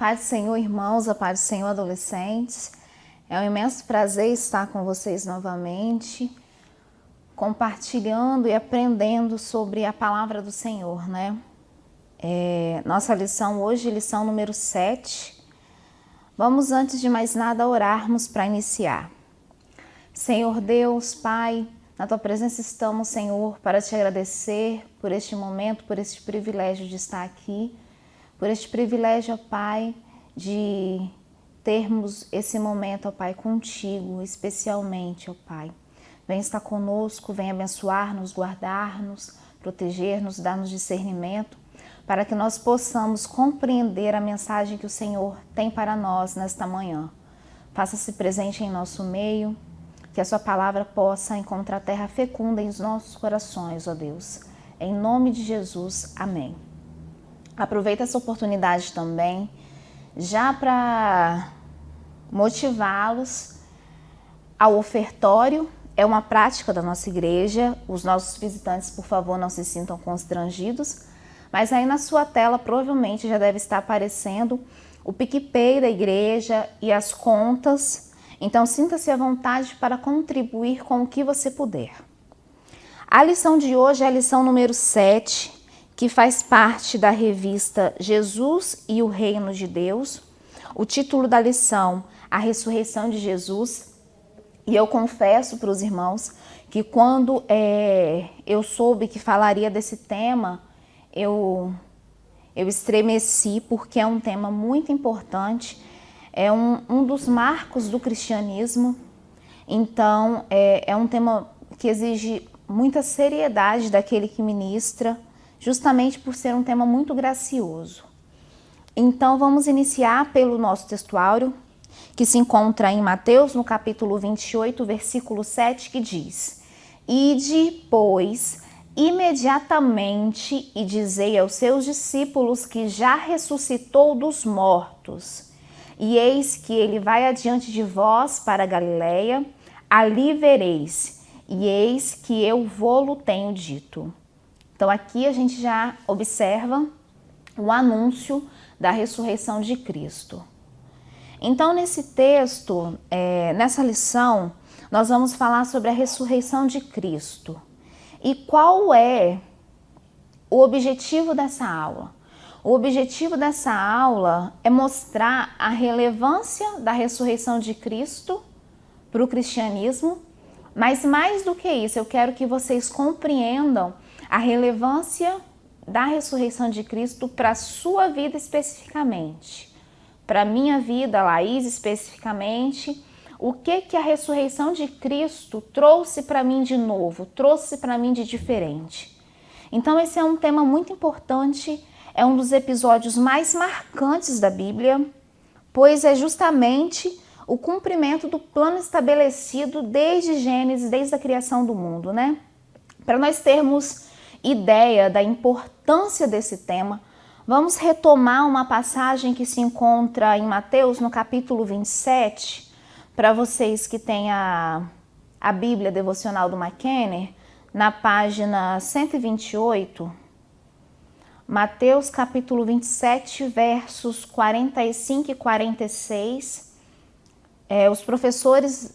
Paz do Senhor, irmãos, a paz do Senhor, adolescentes. É um imenso prazer estar com vocês novamente, compartilhando e aprendendo sobre a palavra do Senhor, né? Nossa lição hoje, lição número 7. Vamos, antes de mais nada, orarmos para iniciar. Senhor Deus, Pai, na Tua presença estamos, Senhor, para Te agradecer por este momento, por este privilégio de estar aqui, por este privilégio, ó Pai, de termos esse momento, ó Pai, contigo, especialmente, ó Pai. Vem estar conosco, vem abençoar-nos, guardar-nos, proteger-nos, dar-nos discernimento, para que nós possamos compreender a mensagem que o Senhor tem para nós nesta manhã. Faça-se presente em nosso meio, que a Sua palavra possa encontrar terra fecunda em nossos corações, ó Deus. Em nome de Jesus, amém. Aproveita essa oportunidade também, já para motivá-los ao ofertório. É uma prática da nossa igreja. Os nossos visitantes, por favor, não se sintam constrangidos. Mas aí na sua tela provavelmente já deve estar aparecendo o PicPay da igreja e as contas. Então sinta-se à vontade para contribuir com o que você puder. A lição de hoje é a lição número 7, que faz parte da revista Jesus e o Reino de Deus. O título da lição, A Ressurreição de Jesus. E eu confesso para os irmãos que quando eu soube que falaria desse tema, eu estremeci, porque é um tema muito importante, é um dos marcos do cristianismo. Então é um tema que exige muita seriedade daquele que ministra, justamente por ser um tema muito gracioso. Então vamos iniciar pelo nosso textuário, que se encontra em Mateus, no capítulo 28, versículo 7, que diz: Ide, pois, imediatamente e dizei aos seus discípulos que já ressuscitou dos mortos. E eis que ele vai adiante de vós para a Galileia, ali vereis, e eis que eu vô-lo tenho dito. Então aqui a gente já observa o anúncio da ressurreição de Cristo. Então nesse texto, nessa lição, nós vamos falar sobre a ressurreição de Cristo. E qual é o objetivo dessa aula? O objetivo dessa aula é mostrar a relevância da ressurreição de Cristo para o cristianismo, mas mais do que isso, eu quero que vocês compreendam a relevância da ressurreição de Cristo para a sua vida especificamente. Para a minha vida, Laís, especificamente, o que a ressurreição de Cristo trouxe para mim de novo, trouxe para mim de diferente. Então esse é um tema muito importante, é um dos episódios mais marcantes da Bíblia, pois é justamente o cumprimento do plano estabelecido desde Gênesis, desde a criação do mundo, né? Para nós termos ideia da importância desse tema, vamos retomar uma passagem que se encontra em Mateus, no capítulo 27, para vocês que têm a Bíblia devocional do McKenner, na página 128, Mateus capítulo 27, versos 45 e 46. Os professores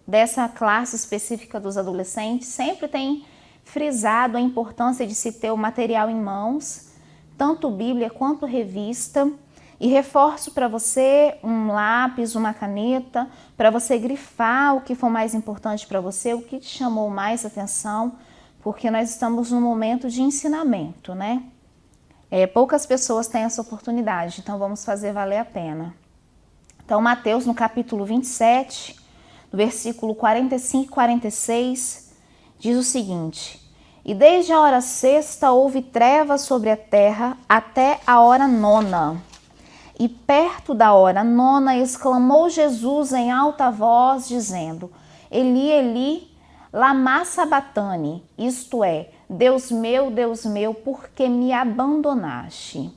dessa classe específica dos adolescentes sempre têm frisado a importância de se ter o material em mãos, tanto Bíblia quanto revista, e reforço para você um lápis, uma caneta, para você grifar o que for mais importante para você, o que te chamou mais atenção, porque nós estamos num momento de ensinamento, né? Poucas pessoas têm essa oportunidade, então vamos fazer valer a pena. Então, Mateus, no capítulo 27, no versículo 45 e 46, diz o seguinte: E desde a hora sexta houve trevas sobre a terra até a hora nona. E perto da hora nona exclamou Jesus em alta voz, dizendo: Eli, Eli, lama sabatani, isto é, Deus meu, por que me abandonaste?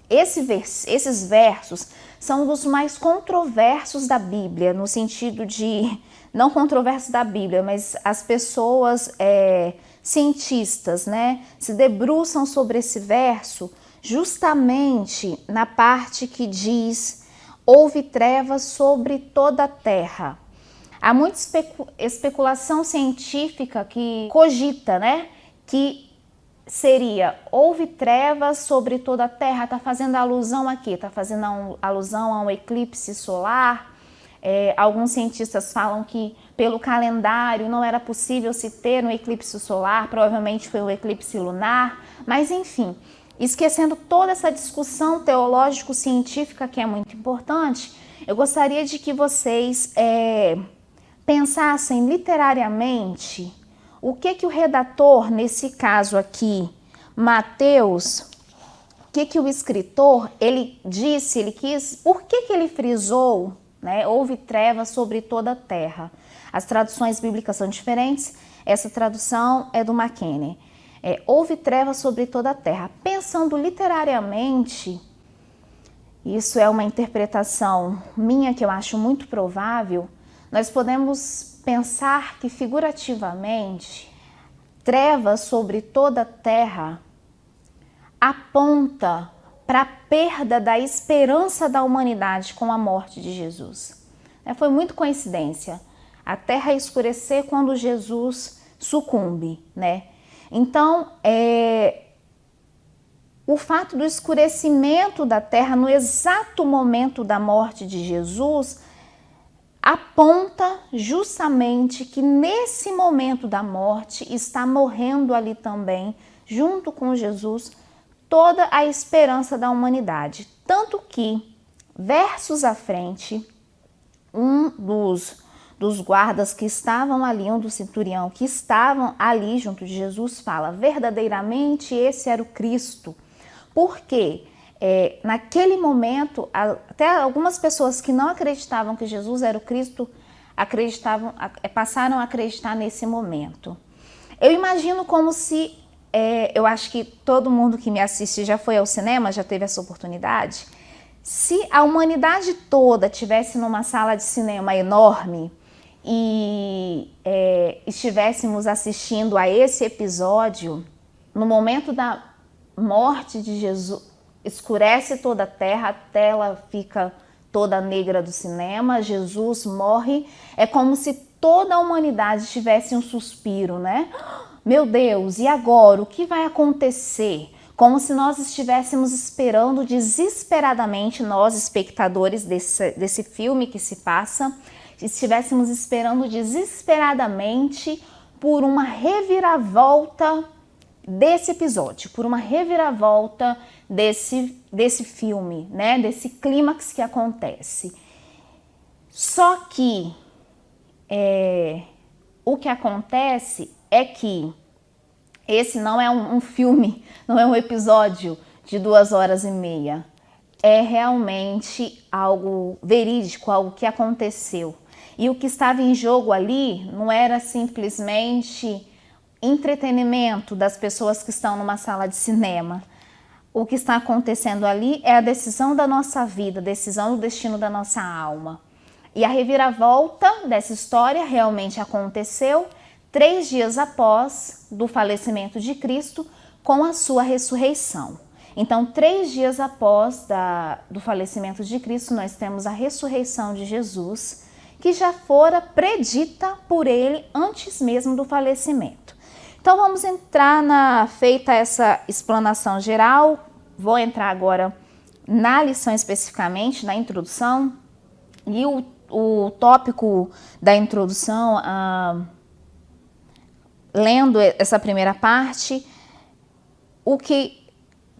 Esses versos são dos mais controversos da Bíblia, no sentido de, não controversos da Bíblia, mas as pessoas cientistas, né, se debruçam sobre esse verso justamente na parte que diz: houve trevas sobre toda a terra. Há muita especulação científica que cogita, né, que seria: houve trevas sobre toda a terra. Está fazendo alusão aqui, está fazendo alusão a um eclipse solar. Alguns cientistas falam que pelo calendário não era possível se ter um eclipse solar, provavelmente foi um eclipse lunar, mas enfim, esquecendo toda essa discussão teológico-científica que é muito importante, eu gostaria de que vocês pensassem literariamente o que o redator, nesse caso aqui, Mateus, o que o escritor, ele disse, ele quis, por que ele frisou, né, houve trevas sobre toda a terra. As traduções bíblicas são diferentes, essa tradução é do McKenney. Houve trevas sobre toda a terra. Pensando literariamente, isso é uma interpretação minha que eu acho muito provável, nós podemos pensar que figurativamente, trevas sobre toda a terra aponta para a perda da esperança da humanidade com a morte de Jesus. Foi muito coincidência. A terra escurecer quando Jesus sucumbe, né? Então, o fato do escurecimento da terra no exato momento da morte de Jesus aponta justamente que nesse momento da morte está morrendo ali também, junto com Jesus, toda a esperança da humanidade. Tanto que, versos à frente, um dos guardas que estavam ali, um do centurião que estavam ali junto de Jesus, fala: verdadeiramente esse era o Cristo. Por quê? Naquele momento, até algumas pessoas que não acreditavam que Jesus era o Cristo, passaram a acreditar nesse momento. Eu imagino como se, eu acho que todo mundo que me assiste já foi ao cinema, já teve essa oportunidade. Se a humanidade toda tivesse numa sala de cinema enorme e estivéssemos assistindo a esse episódio, no momento da morte de Jesus, escurece toda a terra, a tela fica toda negra do cinema, Jesus morre, é como se toda a humanidade tivesse um suspiro, né? Meu Deus, e agora? O que vai acontecer? Como se nós estivéssemos esperando desesperadamente, nós espectadores desse filme que se passa, estivéssemos esperando desesperadamente por uma reviravolta desse episódio, por uma reviravolta desse filme, né? Desse clímax que acontece. Só que o que acontece é que esse não é um filme, não é um episódio de 2 horas e meia. É realmente algo verídico, algo que aconteceu. E o que estava em jogo ali não era simplesmente entretenimento das pessoas que estão numa sala de cinema. O que está acontecendo ali é a decisão da nossa vida, a decisão do destino da nossa alma. E a reviravolta dessa história realmente aconteceu 3 dias após do falecimento de Cristo, com a sua ressurreição. Então, 3 dias após do falecimento de Cristo, nós temos a ressurreição de Jesus, que já fora predita por ele antes mesmo do falecimento. Então, vamos entrar feita essa explanação geral, vou entrar agora na lição especificamente, na introdução, e o tópico da introdução, lendo essa primeira parte, o que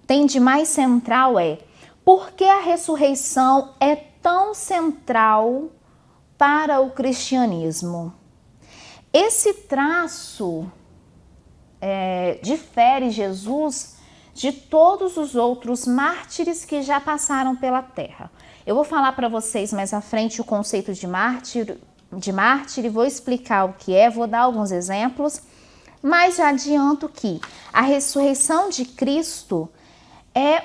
tem de mais central é: por que a ressurreição é tão central para o cristianismo? Esse traço difere Jesus de todos os outros mártires que já passaram pela terra. Eu vou falar para vocês mais à frente o conceito de mártir e vou explicar o que é, vou dar alguns exemplos, mas já adianto que a ressurreição de Cristo é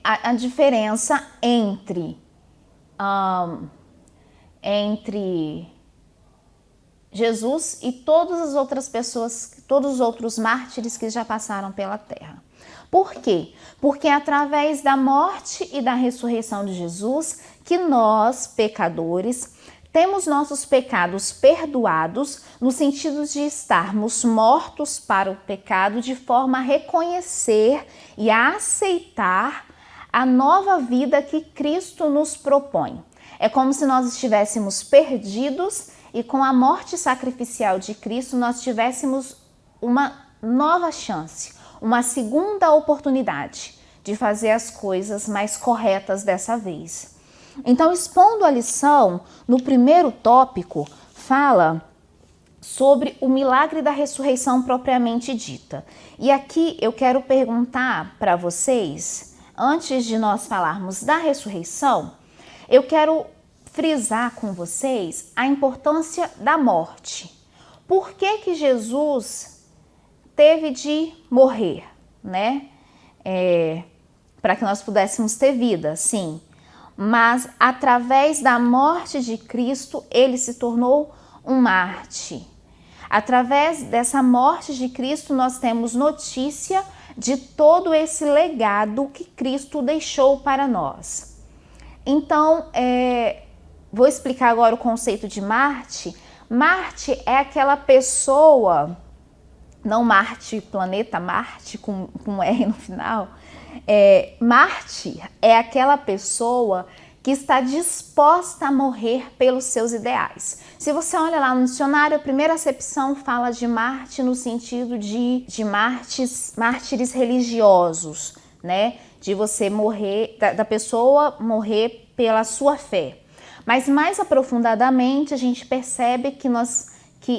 a diferença entre Jesus e todas as outras pessoas, todos os outros mártires que já passaram pela terra. Por quê? Porque é através da morte e da ressurreição de Jesus que nós, pecadores, temos nossos pecados perdoados, no sentido de estarmos mortos para o pecado, de forma a reconhecer e a aceitar a nova vida que Cristo nos propõe. É como se nós estivéssemos perdidos e com a morte sacrificial de Cristo nós tivéssemos uma nova chance, uma segunda oportunidade de fazer as coisas mais corretas dessa vez. Então, expondo a lição, no primeiro tópico, fala sobre o milagre da ressurreição propriamente dita. E aqui eu quero perguntar para vocês, antes de nós falarmos da ressurreição, eu quero frisar com vocês a importância da morte. Por que Jesus teve de morrer, né? Para que nós pudéssemos ter vida, sim. Mas através da morte de Cristo, ele se tornou um mártir. Através dessa morte de Cristo, nós temos notícia de todo esse legado que Cristo deixou para nós. Então, vou explicar agora o conceito de mártir. Mártir é aquela pessoa, não Marte, planeta Marte, com R no final. Mártir é aquela pessoa que está disposta a morrer pelos seus ideais. Se você olha lá no dicionário, a primeira acepção fala de mártir no sentido de mártires religiosos, né? De você morrer, da pessoa morrer pela sua fé. Mas mais aprofundadamente a gente percebe que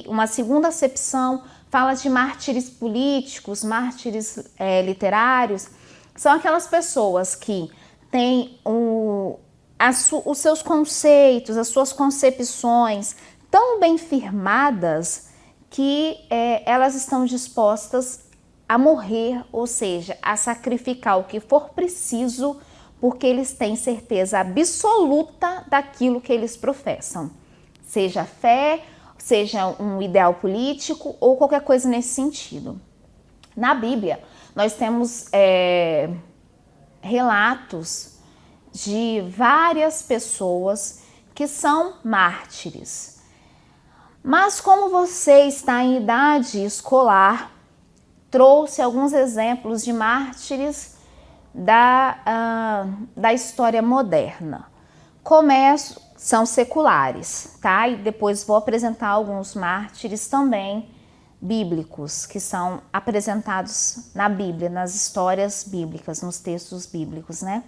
uma segunda acepção fala de mártires políticos, mártires literários. São aquelas pessoas que têm os seus conceitos, as suas concepções tão bem firmadas que elas estão dispostas a morrer, ou seja, a sacrificar o que for preciso, porque eles têm certeza absoluta daquilo que eles professam. Seja fé, seja um ideal político ou qualquer coisa nesse sentido. Na Bíblia, nós temos relatos de várias pessoas que são mártires. Mas como você está em idade escolar, trouxe alguns exemplos de mártires da história moderna. São seculares, tá? E depois vou apresentar alguns mártires também bíblicos, que são apresentados na Bíblia, nas histórias bíblicas, nos textos bíblicos, né?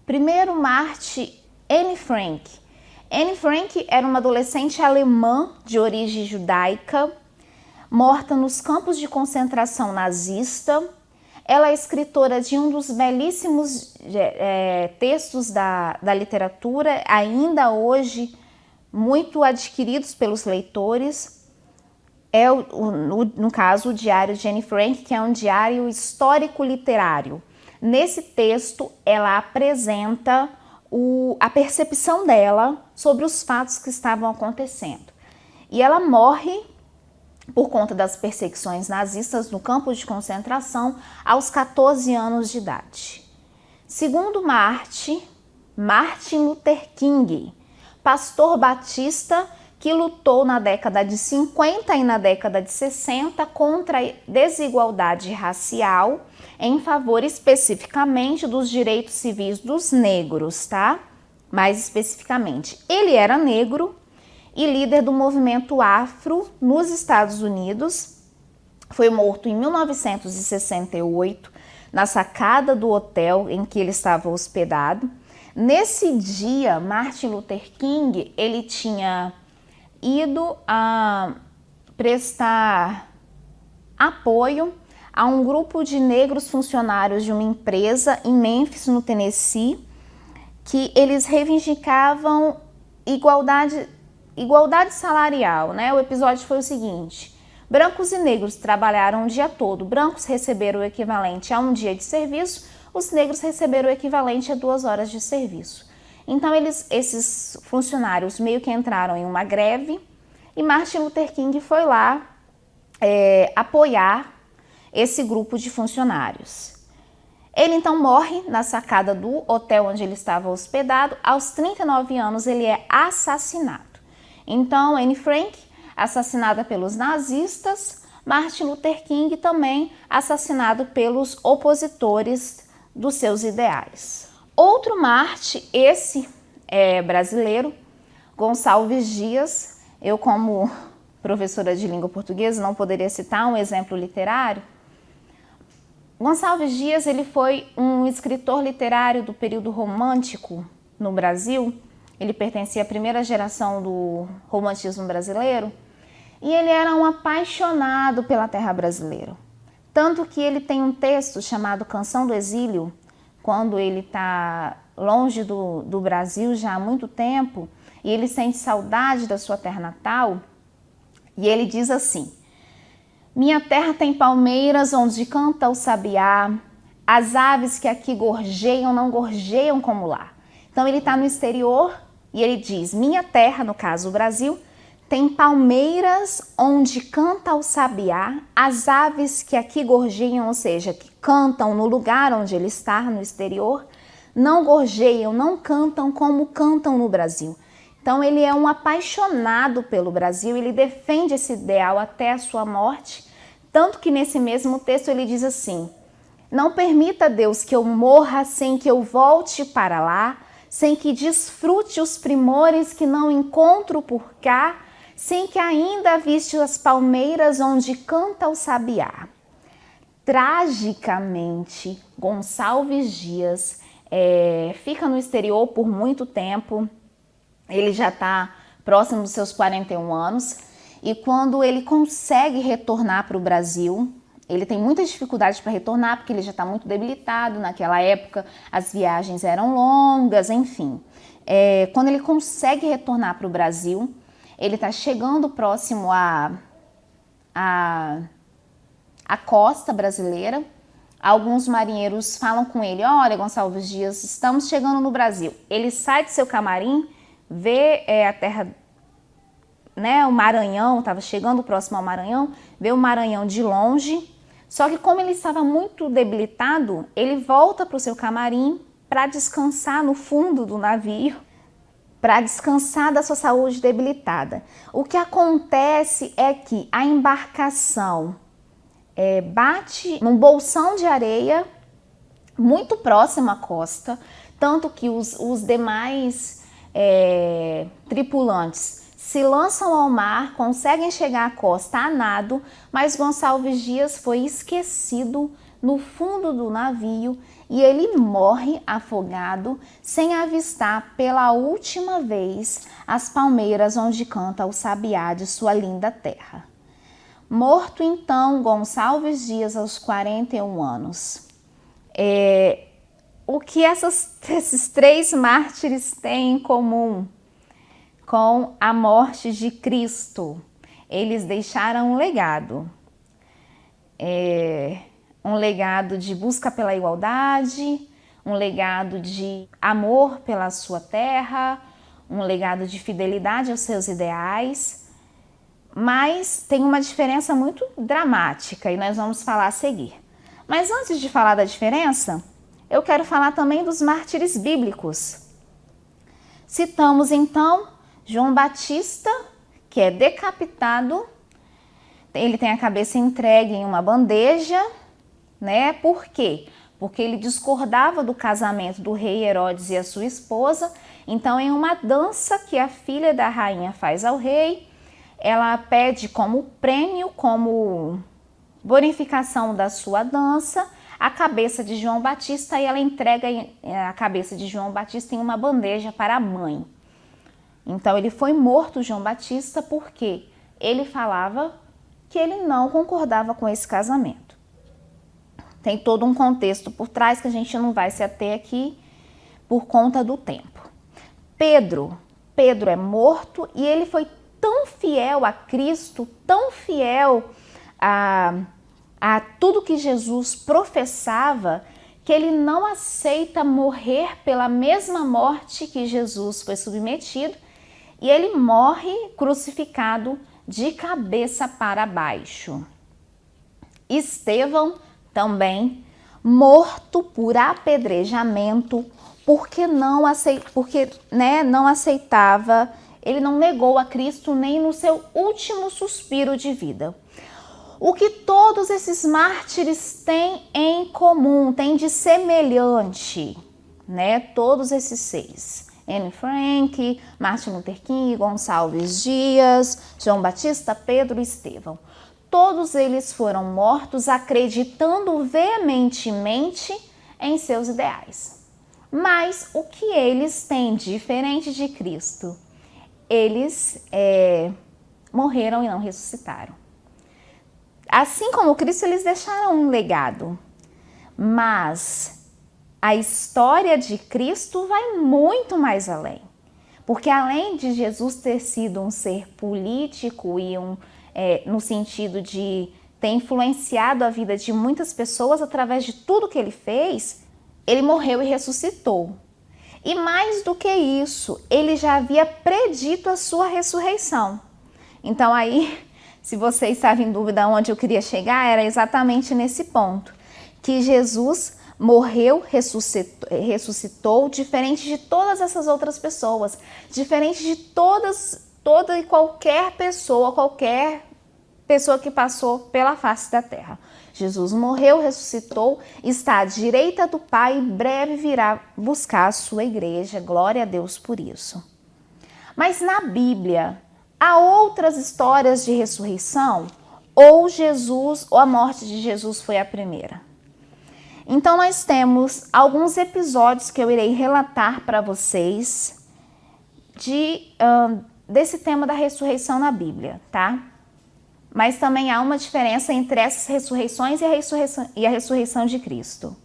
Primeiro mártir, Anne Frank. Anne Frank era uma adolescente alemã de origem judaica, morta nos campos de concentração nazista. Ela é escritora de um dos belíssimos textos da literatura, ainda hoje muito adquiridos pelos leitores. No caso, o Diário de Anne Frank, que é um diário histórico-literário. Nesse texto, ela apresenta a percepção dela sobre os fatos que estavam acontecendo. E ela morre por conta das perseguições nazistas no campo de concentração aos 14 anos de idade. Segundo mártir, Martin Luther King, pastor batista que lutou na década de 50 e na década de 60 contra a desigualdade racial em favor especificamente dos direitos civis dos negros, tá? Mais especificamente, ele era negro e líder do movimento afro nos Estados Unidos. Foi morto em 1968 na sacada do hotel em que ele estava hospedado. Nesse dia, Martin Luther King, ele tinha ido a prestar apoio a um grupo de negros funcionários de uma empresa em Memphis, no Tennessee, que eles reivindicavam igualdade salarial, né? O episódio foi o seguinte: brancos e negros trabalharam o dia todo, brancos receberam o equivalente a um dia de serviço, os negros receberam o equivalente a 2 horas de serviço. Então esses funcionários meio que entraram em uma greve e Martin Luther King foi lá apoiar esse grupo de funcionários. Ele então morre na sacada do hotel onde ele estava hospedado. Aos 39 anos ele é assassinado. Então Anne Frank, assassinada pelos nazistas, Martin Luther King também assassinado pelos opositores dos seus ideais. Outro Marte, esse brasileiro, Gonçalves Dias. Eu, como professora de língua portuguesa, não poderia citar um exemplo literário. Gonçalves Dias, ele foi um escritor literário do período romântico no Brasil. Ele pertencia à primeira geração do romantismo brasileiro e ele era um apaixonado pela terra brasileira. Tanto que ele tem um texto chamado Canção do Exílio, quando ele está longe do Brasil já há muito tempo e ele sente saudade da sua terra natal, e ele diz assim: minha terra tem palmeiras onde canta o sabiá, as aves que aqui gorjeiam não gorjeiam como lá. Então ele está no exterior e ele diz, minha terra, no caso o Brasil, tem palmeiras onde canta o sabiá, as aves que aqui gorjeiam, ou seja, que cantam no lugar onde ele está, no exterior, não gorjeiam, não cantam como cantam no Brasil. Então ele é um apaixonado pelo Brasil, ele defende esse ideal até a sua morte, tanto que nesse mesmo texto ele diz assim: não permita, Deus, que eu morra sem que eu volte para lá, sem que desfrute os primores que não encontro por cá, sem que ainda aviste as palmeiras onde canta o sabiá. Tragicamente, Gonçalves Dias fica no exterior por muito tempo. Ele já está próximo dos seus 41 anos e quando ele consegue retornar para o Brasil, ele tem muitas dificuldades para retornar porque ele já está muito debilitado. Naquela época as viagens eram longas, enfim. Quando ele consegue retornar para o Brasil, ele está chegando próximo à costa brasileira. Alguns marinheiros falam com ele, olha, Gonçalves Dias, estamos chegando no Brasil. Ele sai de seu camarim, vê a terra, né, o Maranhão, estava chegando próximo ao Maranhão, vê o Maranhão de longe, só que como ele estava muito debilitado, ele volta para o seu camarim para descansar no fundo do navio, para descansar da sua saúde debilitada. O que acontece é que a embarcação bate num bolsão de areia muito próximo à costa, tanto que os demais tripulantes se lançam ao mar, conseguem chegar à costa a nado, mas Gonçalves Dias foi esquecido no fundo do navio e ele morre afogado sem avistar pela última vez as palmeiras onde canta o sabiá de sua linda terra. Morto então Gonçalves Dias aos 41 anos. O que esses três mártires têm em comum com a morte de Cristo? Eles deixaram um legado. Um legado de busca pela igualdade, um legado de amor pela sua terra, um legado de fidelidade aos seus ideais. Mas tem uma diferença muito dramática e nós vamos falar a seguir. Mas antes de falar da diferença, eu quero falar também dos mártires bíblicos. Citamos então João Batista, que é decapitado, ele tem a cabeça entregue em uma bandeja, né? Por quê? Porque ele discordava do casamento do rei Herodes e a sua esposa. Então, em uma dança que a filha da rainha faz ao rei, ela pede como prêmio, como bonificação da sua dança, a cabeça de João Batista e ela entrega a cabeça de João Batista em uma bandeja para a mãe. Então ele foi morto, João Batista, porque ele falava que ele não concordava com esse casamento. Tem todo um contexto por trás que a gente não vai se ater aqui por conta do tempo. Pedro é morto e ele foi tão fiel a Cristo, tão fiel a tudo que Jesus professava, que ele não aceita morrer pela mesma morte que Jesus foi submetido e ele morre crucificado de cabeça para baixo. Estevão também, morto por apedrejamento, porque não aceitava, ele não negou a Cristo nem no seu último suspiro de vida. O que todos esses mártires têm em comum, têm de semelhante, né? Todos esses 6. Anne Frank, Martin Luther King, Gonçalves Dias, João Batista, Pedro e Estevão. Todos eles foram mortos acreditando veementemente em seus ideais. Mas o que eles têm diferente de Cristo? Eles morreram e não ressuscitaram. Assim como Cristo, eles deixaram um legado, mas a história de Cristo vai muito mais além. Porque além de Jesus ter sido um ser político e no sentido de ter influenciado a vida de muitas pessoas através de tudo que ele fez, ele morreu e ressuscitou. E mais do que isso, ele já havia predito a sua ressurreição. Então aí, se você estava em dúvida onde eu queria chegar, era exatamente nesse ponto. Que Jesus morreu, ressuscitou, diferente de todas essas outras pessoas. Diferente de toda e qualquer pessoa que passou pela face da terra. Jesus morreu, ressuscitou, está à direita do Pai e breve virá buscar a sua igreja. Glória a Deus por isso. Mas na Bíblia, há outras histórias de ressurreição? Ou a morte de Jesus foi a primeira? Então nós temos alguns episódios que eu irei relatar para vocês desse tema da ressurreição na Bíblia, tá? Mas também há uma diferença entre essas ressurreições e a ressurreição de Cristo.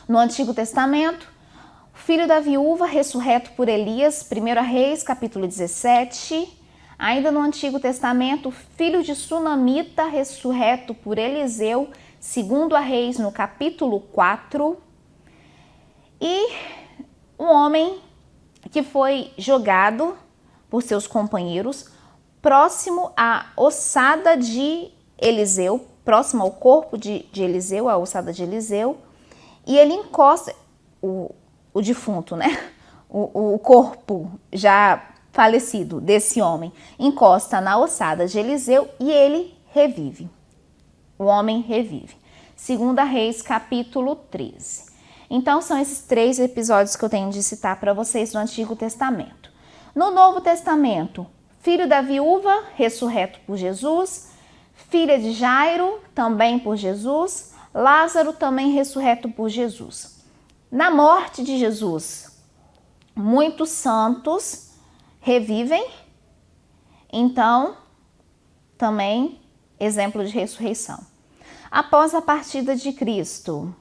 No Antigo Testamento, o filho da viúva ressurreto por Elias, 1 Reis, capítulo 17. Ainda no Antigo Testamento, o filho de Sunamita ressurreto por Eliseu, 2 Reis, no capítulo 4. E um homem que foi jogado por seus companheiros próximo à ossada de Eliseu, próximo ao corpo de Eliseu, a ossada de Eliseu, e ele encosta, o defunto, né? O corpo já falecido desse homem, encosta na ossada de Eliseu e ele revive. O homem revive. 2 Reis, capítulo 13. Então, são esses 3 episódios que eu tenho de citar para vocês do Antigo Testamento. No Novo Testamento, filho da viúva, ressurreto por Jesus, filha de Jairo, também por Jesus, Lázaro, também ressurreto por Jesus. Na morte de Jesus, muitos santos revivem, então, também exemplo de ressurreição. Após a partida de Cristo,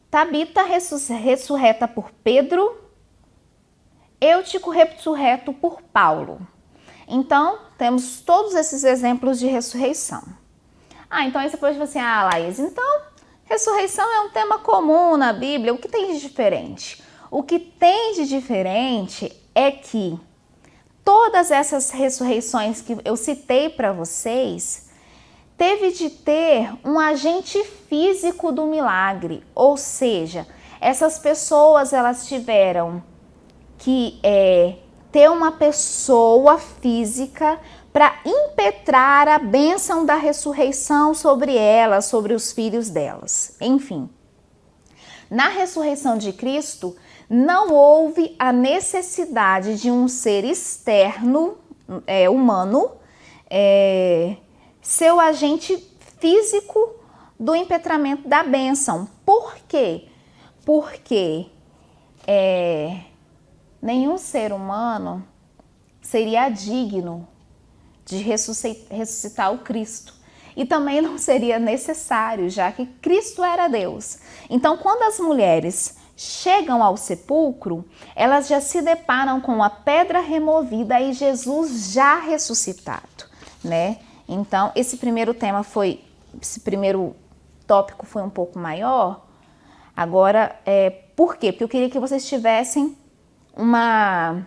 Tabita ressurreta por Pedro, Eutico ressurreto por Paulo. Então, temos todos esses exemplos de ressurreição. Então aí você pode falar assim, Laís, então, ressurreição é um tema comum na Bíblia, o que tem de diferente? O que tem de diferente é que todas essas ressurreições que eu citei para vocês, teve de ter um agente físico do milagre, ou seja, essas pessoas elas tiveram que ter uma pessoa física para impetrar a bênção da ressurreição sobre elas, sobre os filhos delas. Enfim, na ressurreição de Cristo, não houve a necessidade de um ser externo, humano, ser o agente físico do impetramento da bênção. Por quê? Porque nenhum ser humano seria digno de ressuscitar o Cristo. E também não seria necessário, já que Cristo era Deus. Então, quando as mulheres chegam ao sepulcro, elas já se deparam com a pedra removida e Jesus já ressuscitado, né? Então, esse primeiro tópico foi um pouco maior. Agora, por quê? Porque eu queria que vocês tivessem uma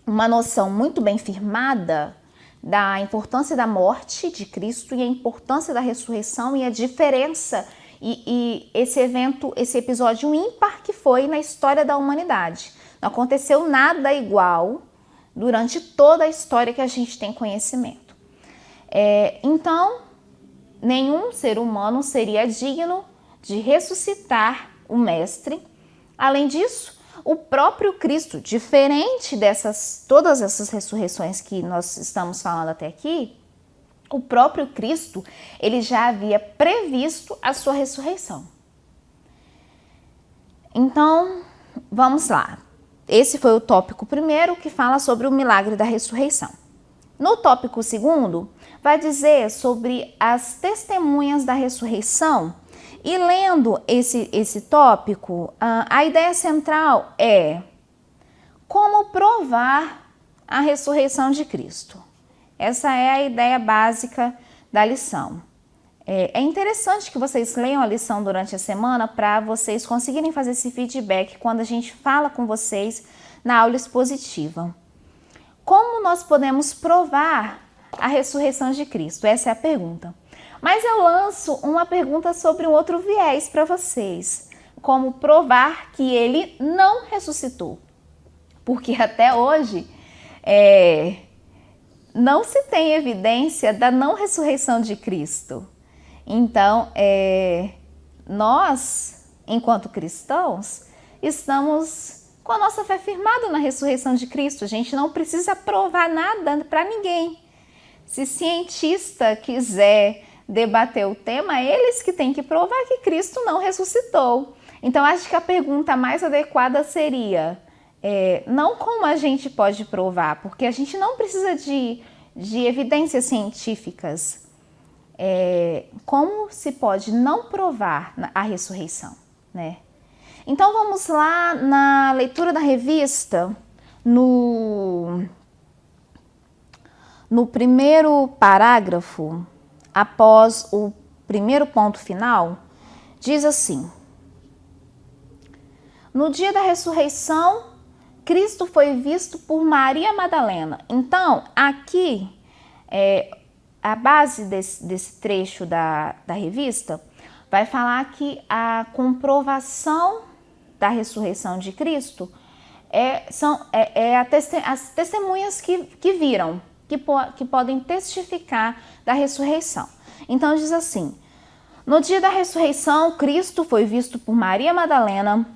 noção muito bem firmada da importância da morte de Cristo e a importância da ressurreição e a diferença e esse evento, esse episódio ímpar que foi na história da humanidade. Não aconteceu nada igual durante toda a história que a gente tem conhecimento. Então, nenhum ser humano seria digno de ressuscitar o Mestre. Além disso, o próprio Cristo, diferente todas essas ressurreições que nós estamos falando até aqui, o próprio Cristo, ele já havia previsto a sua ressurreição. Então, vamos lá. Esse foi o tópico primeiro, que fala sobre o milagre da ressurreição. No tópico segundo, vai dizer sobre as testemunhas da ressurreição. E lendo esse tópico, a ideia central é como provar a ressurreição de Cristo. Essa é a ideia básica da lição. É interessante que vocês leiam a lição durante a semana para vocês conseguirem fazer esse feedback quando a gente fala com vocês na aula expositiva. Como nós podemos provar a ressurreição de Cristo? Essa é a pergunta. Mas eu lanço uma pergunta sobre um outro viés para vocês. Como provar que ele não ressuscitou? Porque até hoje não se tem evidência da não ressurreição de Cristo. Então, nós, enquanto cristãos, estamos com a nossa fé firmada na ressurreição de Cristo. A gente não precisa provar nada para ninguém. Se cientista quiser debater o tema, eles que têm que provar que Cristo não ressuscitou. Então, acho que a pergunta mais adequada seria, não como a gente pode provar, porque a gente não precisa de evidências científicas. Como se pode não provar a ressurreição, né? Então, vamos lá na leitura da revista, no primeiro parágrafo, após o primeiro ponto final, diz assim: no dia da ressurreição, Cristo foi visto por Maria Madalena. Então, aqui, a base desse trecho da revista vai falar que a comprovação da ressurreição de Cristo são as testemunhas que viram, que podem testificar da ressurreição. Então diz assim: no dia da ressurreição, Cristo foi visto por Maria Madalena,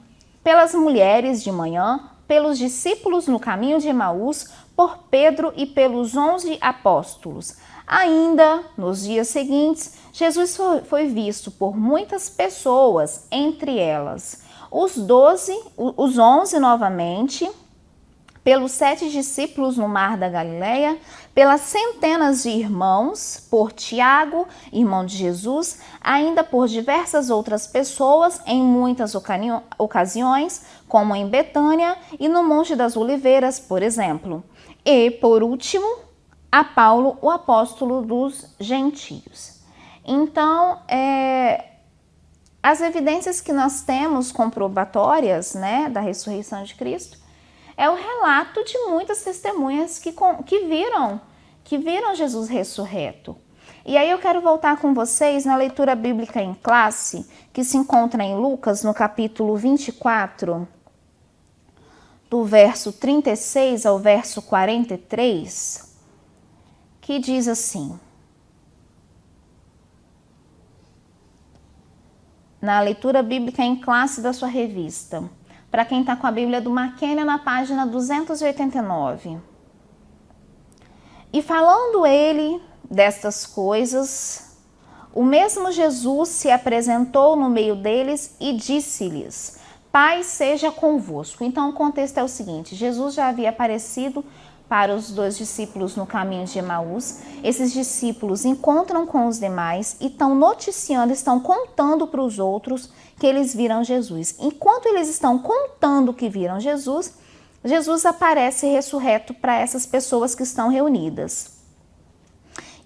pelas mulheres de manhã, pelos discípulos no caminho de Emaús, por Pedro e pelos 11 apóstolos. Ainda nos dias seguintes, Jesus foi visto por muitas pessoas, entre elas os 11 novamente, pelos 7 discípulos no mar da Galileia, pelas centenas de irmãos, por Tiago, irmão de Jesus, ainda por diversas outras pessoas em muitas ocasiões, como em Betânia e no Monte das Oliveiras, por exemplo. E, por último, a Paulo, o apóstolo dos gentios. Então, as evidências que nós temos comprobatórias, né, da ressurreição de Cristo é o relato de muitas testemunhas que viram Jesus ressurreto. E aí eu quero voltar com vocês na leitura bíblica em classe, que se encontra em Lucas, no capítulo 24, do verso 36 ao verso 43, que diz assim: na leitura bíblica em classe da sua revista, para quem está com a Bíblia do Mackenna, na página 289. E falando ele destas coisas, o mesmo Jesus se apresentou no meio deles e disse-lhes: Paz seja convosco. Então o contexto é o seguinte: Jesus já havia aparecido para os 2 discípulos no caminho de Emaús. Esses discípulos encontram com os demais e estão noticiando, estão contando para os outros que eles viram Jesus. Enquanto eles estão contando que viram Jesus, Jesus aparece ressurreto para essas pessoas que estão reunidas.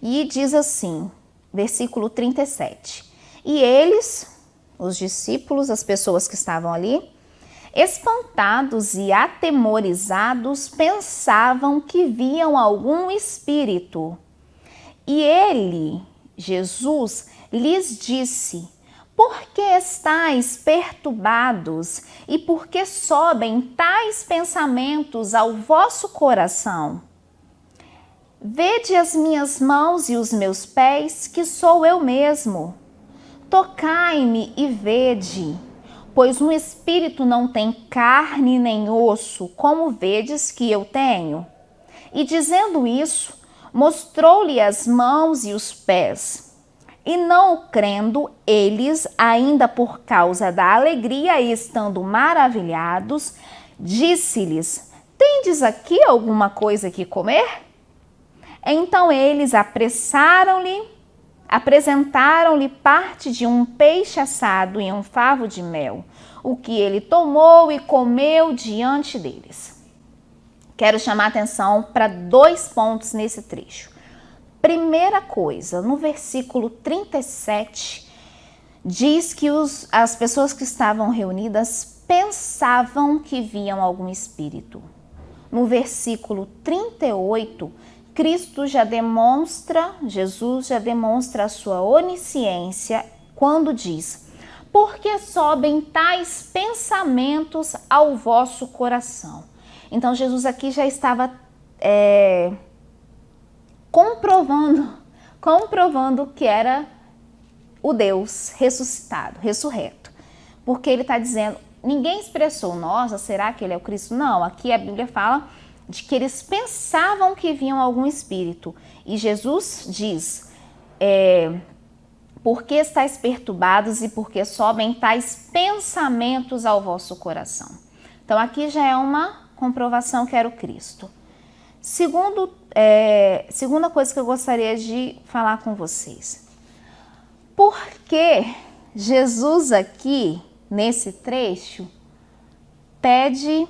E diz assim, versículo 37. E eles, os discípulos, as pessoas que estavam ali, espantados e atemorizados, pensavam que viam algum espírito. E ele, Jesus, lhes disse: Por que estáis perturbados e por que sobem tais pensamentos ao vosso coração? Vede as minhas mãos e os meus pés, que sou eu mesmo. Tocai-me e vede, pois um espírito não tem carne nem osso, como vedes que eu tenho. E dizendo isso, mostrou-lhe as mãos e os pés. E não crendo, eles, ainda por causa da alegria e estando maravilhados, disse-lhes: tendes aqui alguma coisa que comer? Então eles apresentaram-lhe parte de um peixe assado e um favo de mel, o que ele tomou e comeu diante deles. Quero chamar a atenção para 2 pontos nesse trecho. Primeira coisa, no versículo 37, diz que as pessoas que estavam reunidas pensavam que viam algum espírito. No versículo 38, Jesus já demonstra a sua onisciência quando diz: porque sobem tais pensamentos ao vosso coração. Então Jesus aqui já estava comprovando que era o Deus ressuscitado, ressurreto. Porque ele está dizendo, ninguém expressou, nossa, será que ele é o Cristo? Não, aqui a Bíblia fala de que eles pensavam que viam algum espírito. E Jesus diz, por que estáis perturbados e por que sobem tais pensamentos ao vosso coração? Então aqui já é uma comprovação que era o Cristo. Segunda coisa que eu gostaria de falar com vocês. Por que Jesus aqui, nesse trecho, pede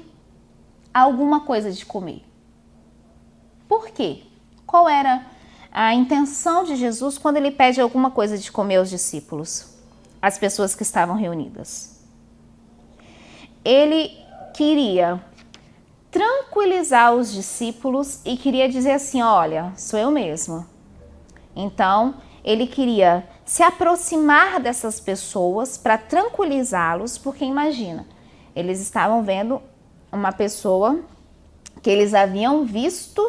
alguma coisa de comer? Por quê? Qual era a intenção de Jesus quando ele pede alguma coisa de comer aos discípulos, às pessoas que estavam reunidas? Ele queria tranquilizar os discípulos e queria dizer assim, olha, sou eu mesmo. Então, ele queria se aproximar dessas pessoas para tranquilizá-los, porque imagina, eles estavam vendo uma pessoa que eles haviam visto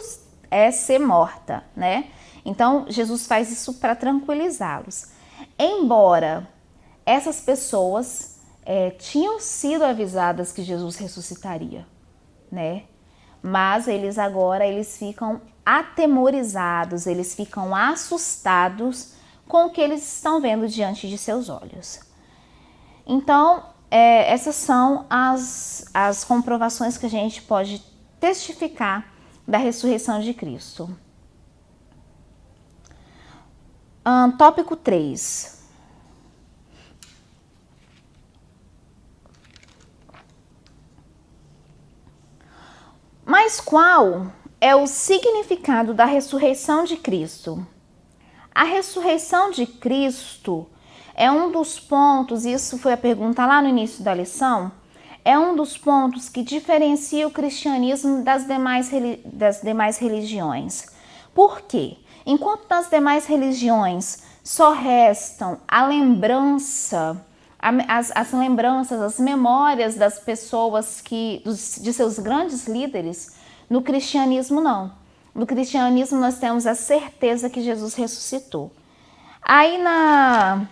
ser morta, né? Então, Jesus faz isso para tranquilizá-los. Embora essas pessoas tinham sido avisadas que Jesus ressuscitaria, né? Mas eles ficam atemorizados, eles ficam assustados com o que eles estão vendo diante de seus olhos. Então, essas são as comprovações que a gente pode testificar da ressurreição de Cristo. Tópico 3. Mas qual é o significado da ressurreição de Cristo? A ressurreição de Cristo é um dos pontos, isso foi a pergunta lá no início da lição, é um dos pontos que diferencia o cristianismo das demais religiões. Por quê? Enquanto nas demais religiões só restam a lembrança, as lembranças, as memórias das pessoas de seus grandes líderes, no cristianismo não. No cristianismo nós temos a certeza que Jesus ressuscitou. Aí na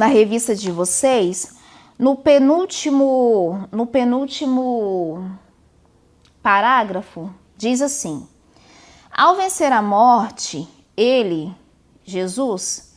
revista de vocês, no penúltimo parágrafo, diz assim: ao vencer a morte, ele, Jesus,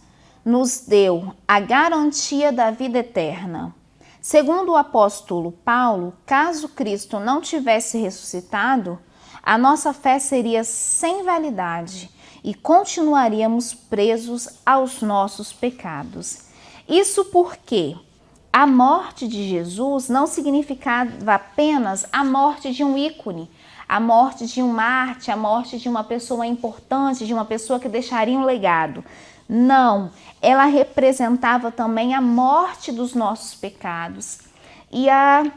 nos deu a garantia da vida eterna. Segundo o apóstolo Paulo, caso Cristo não tivesse ressuscitado, a nossa fé seria sem validade e continuaríamos presos aos nossos pecados. Isso porque a morte de Jesus não significava apenas a morte de um ícone, a morte de um mártir, a morte de uma pessoa importante, de uma pessoa que deixaria um legado. Não, ela representava também a morte dos nossos pecados. E a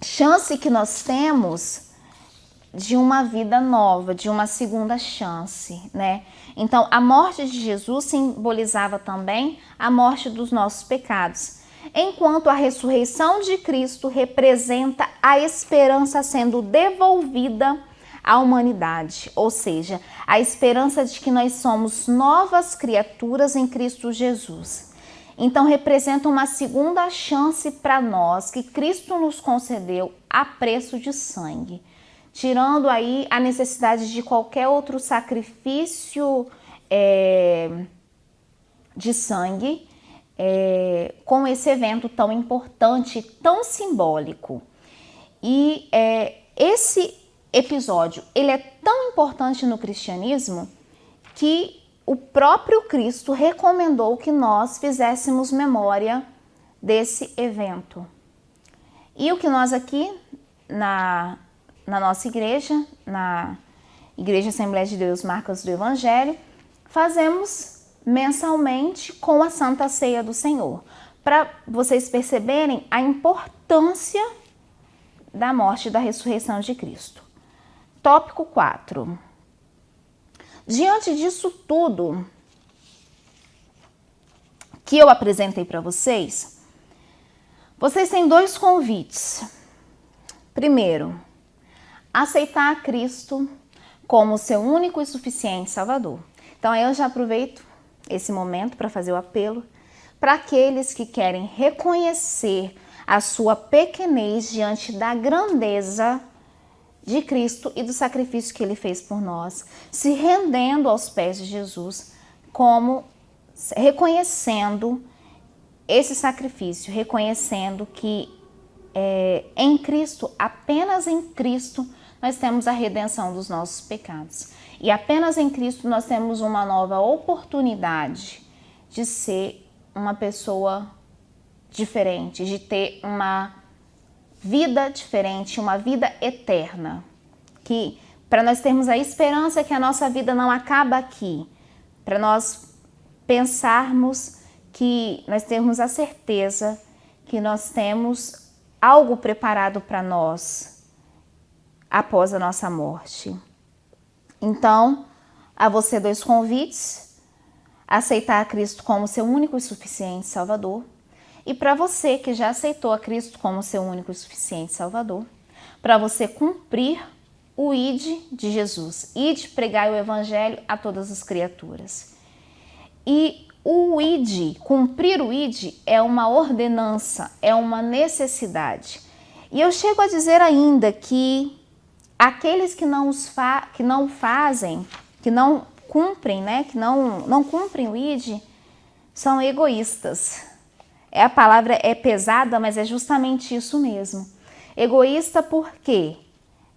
chance que nós temos de uma vida nova, de uma segunda chance, né? Então, a morte de Jesus simbolizava também a morte dos nossos pecados, enquanto a ressurreição de Cristo representa a esperança sendo devolvida à humanidade, ou seja, a esperança de que nós somos novas criaturas em Cristo Jesus. Então, representa uma segunda chance para nós que Cristo nos concedeu a preço de sangue, tirando aí a necessidade de qualquer outro sacrifício de sangue, com esse evento tão importante, tão simbólico. E esse episódio, ele é tão importante no cristianismo que o próprio Cristo recomendou que nós fizéssemos memória desse evento. E o que nós aqui na nossa igreja, na Igreja Assembleia de Deus Marcas do Evangelho, fazemos mensalmente com a Santa Ceia do Senhor, para vocês perceberem a importância da morte e da ressurreição de Cristo. Tópico 4. Diante disso tudo que eu apresentei para vocês, vocês têm dois convites. Primeiro, aceitar a Cristo como seu único e suficiente Salvador. Então, eu já aproveito esse momento para fazer o apelo para aqueles que querem reconhecer a sua pequenez diante da grandeza de Cristo e do sacrifício que Ele fez por nós, se rendendo aos pés de Jesus, como reconhecendo esse sacrifício, reconhecendo que em Cristo, apenas em Cristo, nós temos a redenção dos nossos pecados. E apenas em Cristo nós temos uma nova oportunidade de ser uma pessoa diferente, de ter uma vida diferente, uma vida eterna. Que para nós termos a esperança que a nossa vida não acaba aqui, para nós pensarmos que nós temos a certeza que nós temos algo preparado para nós após a nossa morte. Então, a você dois convites: aceitar a Cristo como seu único e suficiente Salvador. E para você que já aceitou a Cristo como seu único e suficiente Salvador, para você cumprir o ID de Jesus. Ide, pregai o Evangelho a todas as criaturas. E o ID, cumprir o ID, é uma ordenança, é uma necessidade. E eu chego a dizer ainda que aqueles que não cumprem, né, que não cumprem o ID, são egoístas. A palavra é pesada, mas é justamente isso mesmo. Egoísta porque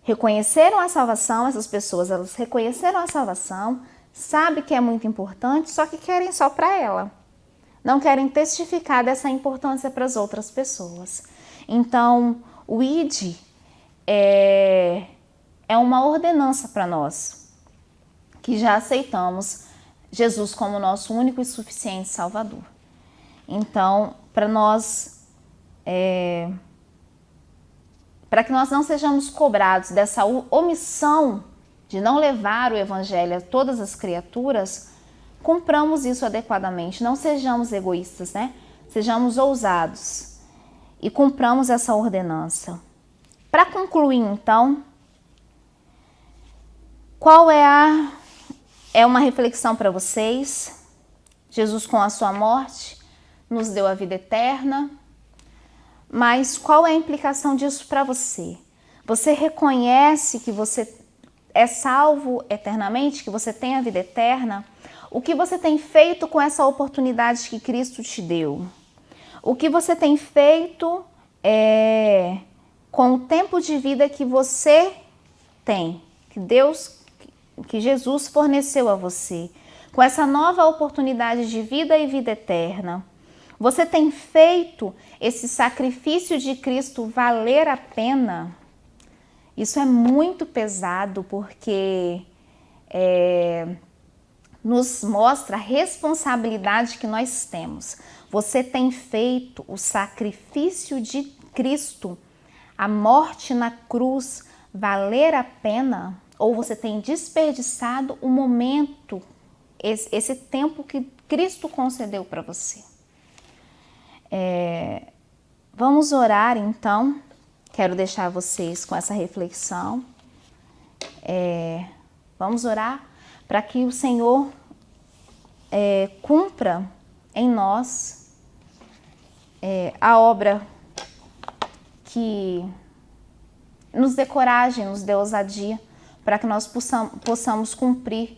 reconheceram a salvação, essas pessoas, elas reconheceram a salvação, sabem que é muito importante, só que querem só para ela. Não querem testificar dessa importância para as outras pessoas. Então, o ID é uma ordenança para nós, que já aceitamos Jesus como nosso único e suficiente Salvador. Então, para que nós não sejamos cobrados dessa omissão de não levar o Evangelho a todas as criaturas, cumpramos isso adequadamente. Não sejamos egoístas, né? Sejamos ousados e cumpramos essa ordenança. Para concluir, então, qual é uma reflexão para vocês? Jesus, com a sua morte, nos deu a vida eterna, mas qual é a implicação disso para você? Você reconhece que você é salvo eternamente, que você tem a vida eterna? O que você tem feito com essa oportunidade que Cristo te deu? O que você tem feito com o tempo de vida que você tem, que Jesus forneceu a você, com essa nova oportunidade de vida e vida eterna? Você tem feito esse sacrifício de Cristo valer a pena? Isso é muito pesado porque nos mostra a responsabilidade que nós temos. Você tem feito o sacrifício de Cristo, a morte na cruz, valer a pena ou você tem desperdiçado o momento, esse tempo que Cristo concedeu para você? Vamos orar então. Quero deixar vocês com essa reflexão. Vamos orar para que o Senhor cumpra em nós a obra que nos dê coragem, nos dê ousadia, para que nós possamos cumprir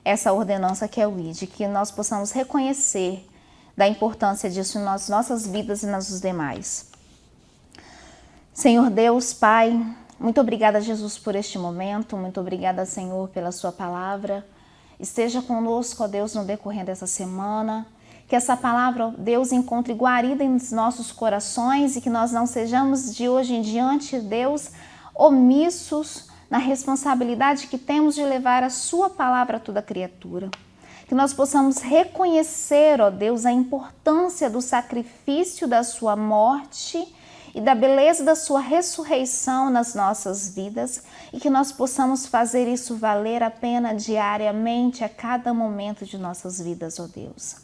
essa ordenança que é o ID, que nós possamos reconhecer da importância disso nas nossas vidas e nas dos demais. Senhor Deus, Pai, muito obrigada, Jesus, por este momento, muito obrigada, Senhor, pela sua palavra. Esteja conosco, ó Deus, no decorrer dessa semana, que essa palavra, ó Deus, encontre guarida em nossos corações e que nós não sejamos de hoje em diante, Deus, omissos na responsabilidade que temos de levar a sua palavra a toda criatura. Que nós possamos reconhecer, ó Deus, a importância do sacrifício da sua morte e da beleza da sua ressurreição nas nossas vidas e que nós possamos fazer isso valer a pena diariamente, a cada momento de nossas vidas, ó Deus.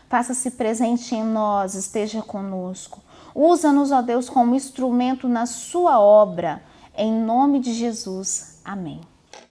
Faça-se presente em nós, esteja conosco. Usa-nos, ó Deus, como instrumento na sua obra. Em nome de Jesus. Amém.